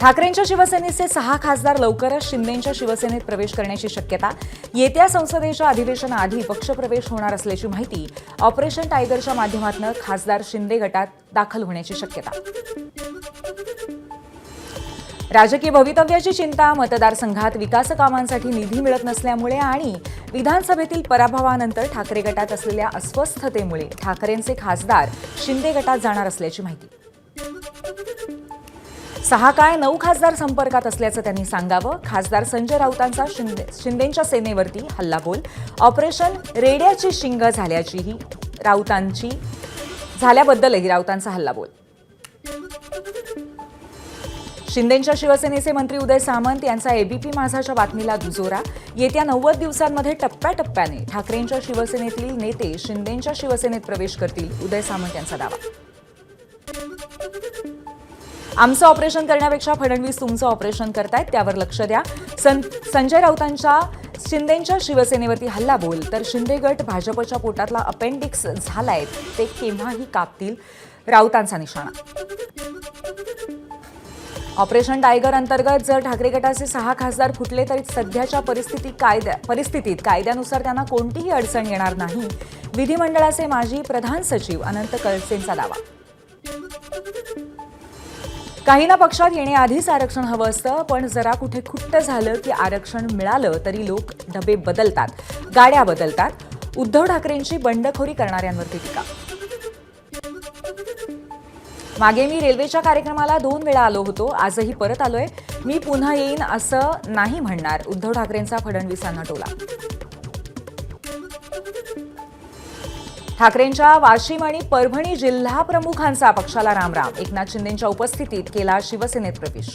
ठाकरेंच्या शिवसेनेचे 6 खासदार लवकरच शिंदेंच्या शिवसेनेत प्रवेश करण्याची शक्यता. येत्या संसदेच्या अधिवेशनाआधी पक्षप्रवेश होणार असल्याची माहिती. ऑपरेशन टायगरच्या माध्यमातून खासदार शिंदे गटात दाखल होण्याची शक्यता. राजकीय भवितव्याची चिंता. मतदारसंघात विकास कामांसाठी निधी मिळत नसल्यामुळे आणि विधानसभेतील पराभवानंतर ठाकरे गटात असलेल्या अस्वस्थतेमुळे ठाकरेंचे खासदार शिंदे गटात जाणार असल्याची माहिती. 6 काय 9 खासदार संपर्कात असल्याचं त्यांनी सांगावं. खासदार संजय राऊतांचा शिंदेंच्या सेनेवरती हल्लाबोल. ऑपरेशन रेड्याची शिंग झाल्याबद्दलही राऊतांचा हल्लाबोल. शिंदेंच्या शिवसेनेचे मंत्री उदय सामंत यांचा एबीपी माझाच्या बातमीला दुजोरा. येत्या 90 दिवसांमध्ये टप्प्याटप्प्याने ठाकरेंच्या शिवसेनेतील नेते शिंदेंच्या शिवसेनेत प्रवेश करतील. उदय सामंत यांचा दावा. आमचं ऑपरेशन करण्यापेक्षा फडणवीस तुमचं ऑपरेशन करतायत, त्यावर लक्ष द्या. संजय राऊतांच्या शिंदेंच्या शिवसेनेवरती हल्लाबोल. तर शिंदे गट भाजपच्या पोटातला अपेंडिक्स झालाय, ते केव्हाही कापतील, राऊतांचा निशाणा. ऑपरेशन टायगर अंतर्गत जर ठाकरे गटाचे 6 खासदार फुटले तरी सध्याच्या परिस्थितीत कायद्यानुसार त्यांना कोणतीही अडचण येणार नाही. विधिमंडळाचे माजी प्रधान सचिव अनंत कळसेंचा दावा. काहींना पक्षात येण्याआधीच आरक्षण हवं असतं, पण जरा कुठे खुट्ट झालं की आरक्षण मिळालं तरी लोक डबे बदलतात, गाड्या बदलतात. उद्धव ठाकरेंची बंडखोरी करणाऱ्यांवरती टीका. मागे मी रेल्वेच्या कार्यक्रमाला 2 वेळा आलो होतो, आजही परत आलोय. मी पुन्हा येईन असं नाही म्हणणार. उद्धव ठाकरेंचा फडणवीसांना टोला. ठाकरेंच्या वाशिम आणि परभणी जिल्हा प्रमुखांचा पक्षाला रामराम. एकनाथ शिंदेंच्या उपस्थितीत केला शिवसेनेत प्रवेश.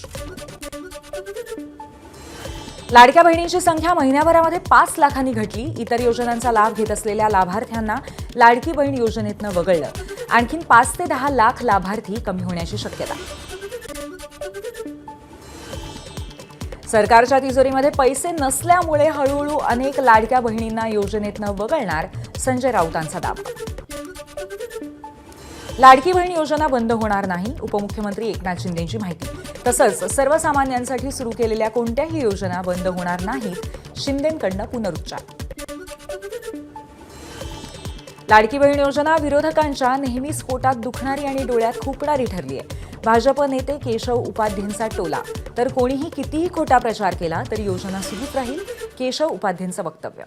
लाडक्या बहिणींची संख्या महिन्याभरामध्ये 5 लाखांनी घटली. इतर योजनांचा लाभ घेत असलेल्या लाभार्थ्यांना लाडकी बहीण योजनेतनं वगळलं. आणखीन 5 ते 10 लाख लाभार्थी कमी होण्याची शक्यता. सरकारच्या तिजोरीमध्ये पैसे नसल्यामुळे हळूहळू अनेक लाडक्या बहिणींना योजनेतनं वगळणार. संजय राऊतांचा दावा. लाडकी बहीण योजना बंद होणार नाही. उपमुख्यमंत्री एकनाथ शिंदेंची माहिती. तसंच सर्वसामान्यांसाठी सुरू केलेल्या कोणत्याही योजना बंद होणार नाहीत. शिंदेंकडनं पुनरुच्चार. लाडकी बहीण योजना विरोधकांच्या नेहमीच पोटात दुखणारी आणि डोळ्यात खुपणारी ठरली आहे. भाजप नेते केशव उपाध्येंचा टोला. तर कोणीही कितीही खोटा प्रचार केला तरी योजना सुरूच राहील. केशव उपाध्येंचं वक्तव्य.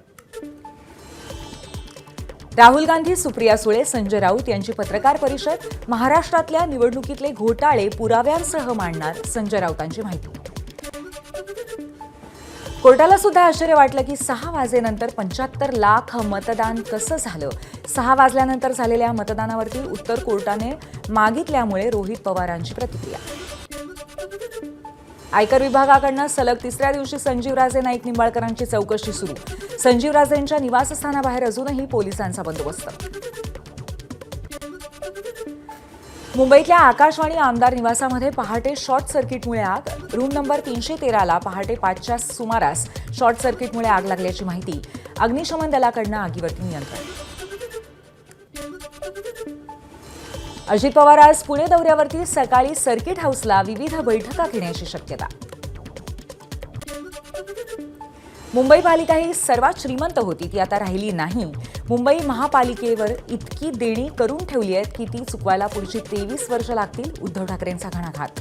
राहुल गांधी, सुप्रिया सुळे, संजय राऊत यांची पत्रकार परिषद. महाराष्ट्रातल्या निवडणुकीतले घोटाळे पुराव्यांसह मांडणार. संजय राऊतांची माहिती. कोर्टाला सुद्धा आश्चर्य वाटलं की 6 वाजेनंतर 75 लाख मतदान कसं झालं. 6 वाजल्यानंतर झालेल्या मतदानावरती उत्तर कोर्टाने मागितल्यामुळे रोहित पवारांची प्रतिक्रिया. आयकर विभागाकडनं सलग 3ऱ्या दिवशी संजीवराजे नाईक निंबाळकरांची चौकशी सुरू. संजीवराजेंच्या निवासस्थानाबाहेर अजूनही पोलिसांचा बंदोबस्त. मुंबईतल्या आकाशवाणी आमदार निवासामध्ये पहाटे शॉर्ट सर्किटमुळे आग. रूम नंबर 313ला पहाटे 5च्या सुमारास शॉर्ट सर्किटमुळे आग लागल्याची माहिती. अग्निशमन दलाकडनं आगीवरती नियंत्रण. अजित पवार आज पुणे दौऱ्यावरती. सकाळी सर्किट हाऊसला विविध बैठका घेण्याची शक्यता. मुंबई पालिका ही सर्वात श्रीमंत होती, ती आता राहिली नाही. मुंबई महापालिकेवर इतकी देणी करून ठेवली आहेत की ती चुकवायला पुढची 23 वर्ष लागतील. उद्धव ठाकरेंचा घणाघात.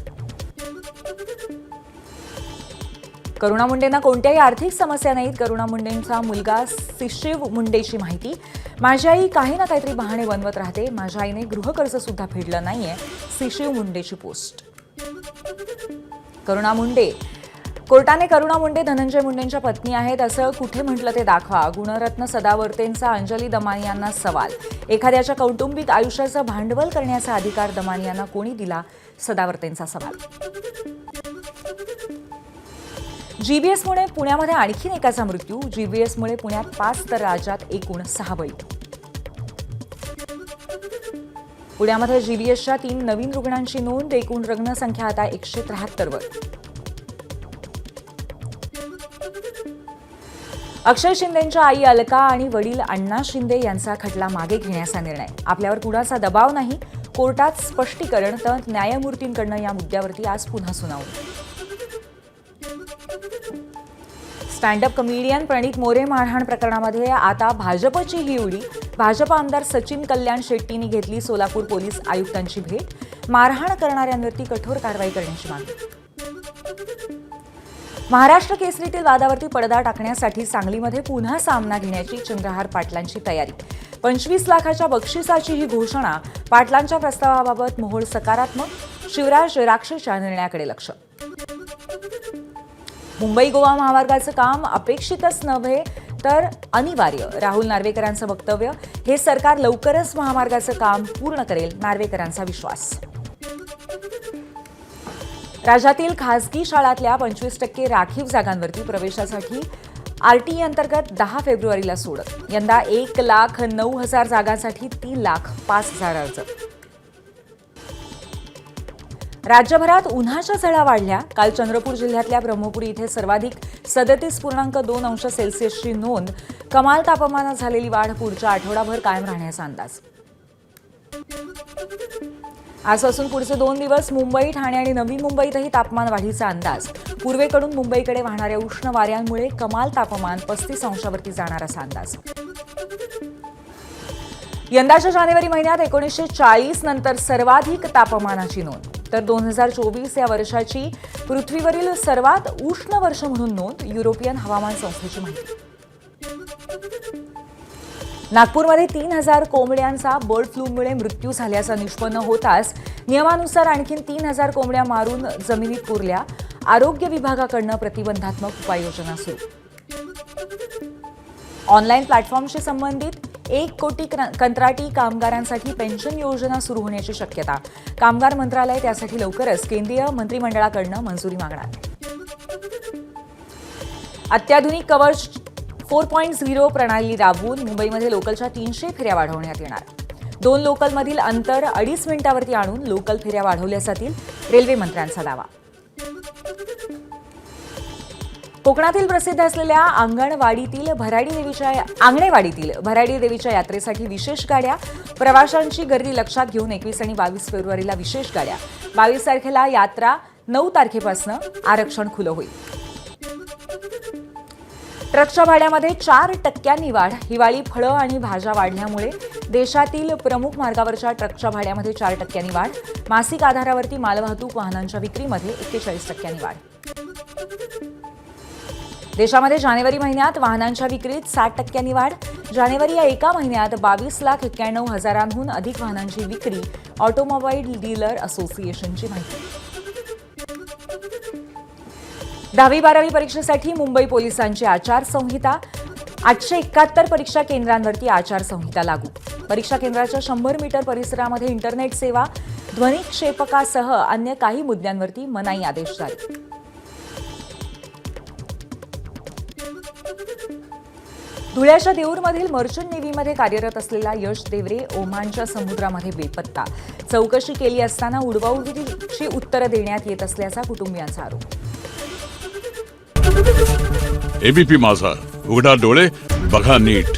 करुणा मुंडेंना कोणत्याही आर्थिक समस्या नाहीत. करुणा मुंडेंचा मुलगा शिशिव मुंडेची माहिती. माझी आई काही ना काहीतरी बहाणे बनवत राहते. माझ्या आईने गृहकर्ज सुद्धा फेडलं नाहीये. शिशिव मुंडेची पोस्ट. करुणा मुंडे. कोर्टाने करुणा मुंडे धनंजय मुंडेंच्या पत्नी आहेत असं कुठे म्हटलं ते दाखवा. गुणरत्न सदावर्तेंचा अंजली दमानियांना सवाल. एखाद्याच्या कौटुंबिक आयुष्याचं भांडवल करण्याचा अधिकार दमानियांना कोणी दिला. सदावर्तेंचा सवाल. जीबीएसमुळे पुण्यामध्ये आणखीन एकाचा मृत्यू. जीबीएसमुळे पुण्यात 5 तर राज्यात एकूण 6 बळी. पुण्यामध्ये जीबीएसच्या 3 नवीन रुग्णांची नोंद. एकूण रुग्णसंख्या आता 173 वर. अक्षय शिंदेंच्या आई अलका आणि वडील अण्णा शिंदे यांचा खटला मागे घेण्याचा निर्णय. आपल्यावर कुणाचा दबाव नाही. कोर्टात स्पष्टीकरण तर न्यायमूर्तींकडनं या मुद्द्यावरती आज पुन्हा सुनावणी. स्टँडअप कमेडियन प्रणित मोरे मारहाण प्रकरणामध्ये आता भाजपची ही उडी. भाजप आमदार सचिन कल्याण शेट्टींनी घेतली सोलापूर पोलीस आयुक्तांची भेट. मारहाण करणाऱ्यांवरती कठोर कारवाई करण्याची मागणी. महाराष्ट्र केसरीतील वादावरती पडदा टाकण्यासाठी सांगलीमध्ये पुन्हा सामना घेण्याची चंद्रहार पाटलांची तयारी. 25 लाखाच्या बक्षिसाची ही घोषणा. पाटलांच्या प्रस्तावाबाबत मोहोळ सकारात्मक. शिवराज राक्षसच्या निर्णयाकडे लक्ष. मुंबई गोवा महामार्गाचं काम अपेक्षितच नव्हे तर अनिवार्य. राहुल नार्वेकरांचं वक्तव्य. हे सरकार लवकरच महामार्गाचं काम पूर्ण करेल, नार्वेकरांचा विश्वास. राज्यातील खासगी शाळांतल्या 25% राखीव जागांवरती प्रवेशासाठी आरटीई अंतर्गत 10 फेब्रुवारीला सोडत. यंदा 1,09,000 जागांसाठी 3,05,000 अर्ज. राज्यभरात उन्हाच्या झळा वाढल्या. काल चंद्रपूर जिल्ह्यातल्या ब्रह्मपुरी इथे सर्वाधिक 37.2 अंश सेल्सिअसची नोंद. कमाल तापमानात झालेली वाढ पुढच्या आठवडाभर कायम राहण्याचा अंदाज. आजपासून पुढचे 2 दिवस मुंबई, ठाणे आणि नवी मुंबईतही तापमान वाढीचा अंदाज. पूर्वेकडून मुंबईकडे वाहणाऱ्या उष्ण वाऱ्यांमुळे कमाल तापमान 35 अंशावरती जाणार असा अंदाज. यंदाच्या जानेवारी महिन्यात 1940 नंतर सर्वाधिक तापमानाची नोंद. तर 2024 या वर्षाची पृथ्वीवरील सर्वात उष्ण वर्ष म्हणून नोंद. युरोपियन हवामान संस्थेची माहिती. नागपूरमध्ये 3,000 कोंबड्यांचा बर्ड फ्लूमुळे मृत्यू झाल्याचं निष्पन्न होताच नियमानुसार आणखी 3,000 कोंबड्या मारून जमिनीत पुरल्या. आरोग्य विभागाकडून प्रतिबंधात्मक उपाययोजना सुरू. ऑनलाईन प्लॅटफॉर्मशी संबंधित 1 कोटी कंत्राटी कामगारांसाठी पेन्शन योजना सुरू होण्याची शक्यता. कामगार मंत्रालय त्यासाठी लवकरच केंद्रीय मंत्रिमंडळाकडून मंजुरी मागणार. अत्याधुनिक कवच 4.0 प्रणाली राबवून मुंबईमध्ये लोकलच्या 300 फेऱ्या वाढवण्यात येणार. 2 लोकलमधील अंतर 2.5 मिनिटांवरती आणून लोकल फेऱ्या वाढवल्या जातील. रेल्वे मंत्र्यांचा दावा. कोकणातील प्रसिद्ध असलेल्या आंगणेवाडीतील भराडी देवीच्या यात्रेसाठी विशेष गाड्या. प्रवाशांची गर्दी लक्षात घेऊन 21 आणि 22 फेब्रुवारीला विशेष गाड्या. 22 तारखेला यात्रा, 9 तारखेपासून आरक्षण खुलं होईल. ट्रकच्या भाड्यामध्ये 4% वाढ. हिवाळी फळं आणि भाज्या वाढल्यामुळे देशातील प्रमुख मार्गावरच्या ट्रकच्या भाड्यामध्ये 4% वाढ. मासिक आधारावरती मालवाहतूक वाहनांच्या विक्रीमध्ये 41% वाढ. देशामध्ये जानेवारी महिन्यात वाहनांच्या विक्रीत 60% वाढ. जानेवारी या एका महिन्यात 22,91,000हून अधिक वाहनांची विक्री. ऑटोमोबाईल डीलर असोसिएशनची माहिती. 10वी-12वी परीक्षेसाठी मुंबई पोलिसांची आचारसंहिता. 871 परीक्षा केंद्रांवरती आचारसंहिता लागू. परीक्षा केंद्राच्या 100 मीटर परिसरामध्ये इंटरनेट सेवा, ध्वनिक्षेपकासह अन्य काही मुद्द्यांवरती मनाई आदेश जारी. धुळ्याच्या देऊरमधील मर्चंट नेव्हीमध्ये कार्यरत असलेला यश देवरे ओमानच्या समुद्रामध्ये बेपत्ता. चौकशी केली असताना उडवाउडवीची उत्तरं देण्यात येत असल्याचा कुटुंबियांचा आरोप. एबीपी माझा, उघडा डोळे बघा नीट.